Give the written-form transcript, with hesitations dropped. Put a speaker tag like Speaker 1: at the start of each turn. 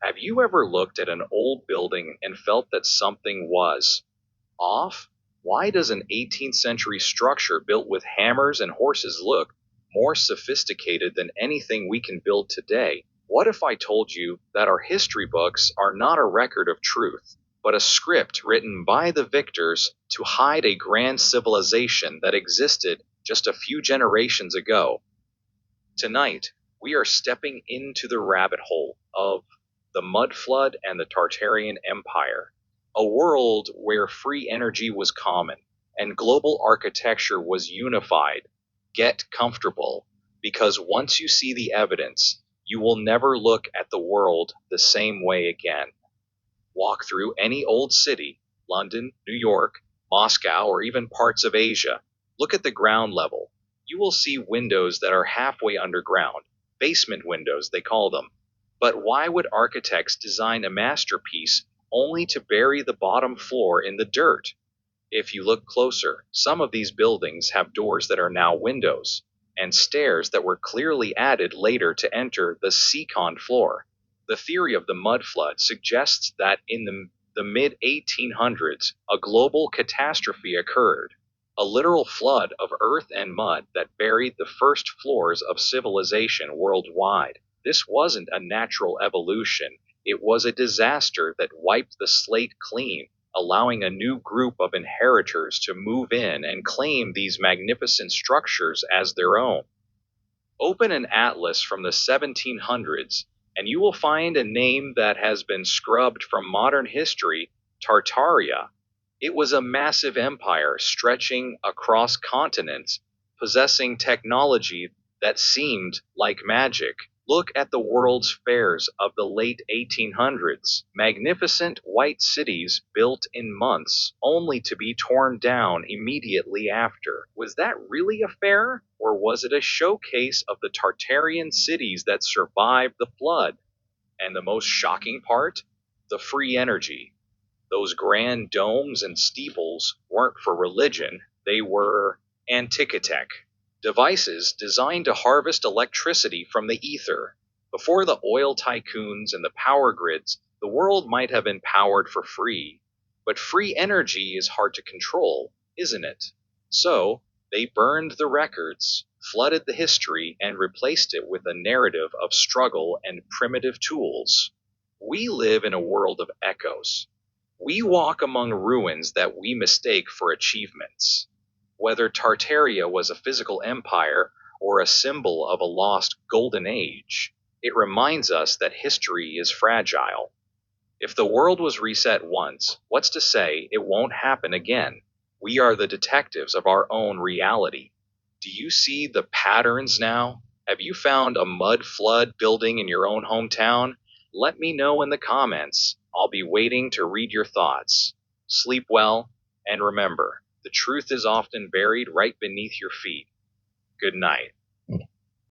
Speaker 1: Have you ever looked at an old building and felt that something was off? Why does an 18th century structure built with hammers and horses look more sophisticated than anything we can build today? What if I told you that our history books are not a record of truth, but a script written by the victors to hide a grand civilization that existed just a few generations ago? Tonight, we are stepping into the rabbit hole of the mud flood and the Tartarian Empire, a world where free energy was common and global architecture was unified. Get comfortable, because once you see the evidence, you will never look at the world the same way again. Walk through any old city, London, New York, Moscow, or even parts of Asia. Look at the ground level. You will see windows that are halfway underground, basement windows they call them. But why would architects design a masterpiece only to bury the bottom floor in the dirt? If you look closer, some of these buildings have doors that are now windows, and stairs that were clearly added later to enter the second floor. The theory of the mud flood suggests that in the mid 1800s, a global catastrophe occurred, a literal flood of earth and mud that buried the first floors of civilization worldwide. This wasn't a natural evolution, it was a disaster that wiped the slate clean, allowing a new group of inheritors to move in and claim these magnificent structures as their own. Open an atlas from the 1700s, and you will find a name that has been scrubbed from modern history: Tartaria. It was a massive empire stretching across continents, possessing technology that seemed like magic. Look at the world's fairs of the late 1800s. Magnificent white cities built in months, only to be torn down immediately after. Was that really a fair, or was it a showcase of the Tartarian cities that survived the flood? And the most shocking part? The free energy. Those grand domes and steeples weren't for religion, they were antiquitech. Devices designed to harvest electricity from the ether. Before the oil tycoons and the power grids, the world might have been powered for free. But free energy is hard to control, isn't it? So, they burned the records, flooded the history, and replaced it with a narrative of struggle and primitive tools. We live in a world of echoes. We walk among ruins that we mistake for achievements. Whether Tartaria was a physical empire or a symbol of a lost golden age, it reminds us that history is fragile. If the world was reset once, what's to say it won't happen again? We are the detectives of our own reality. Do you see the patterns now? Have you found a mud flood building in your own hometown? Let me know in the comments. I'll be waiting to read your thoughts. Sleep well, and remember, the truth is often buried right beneath your feet. Good night.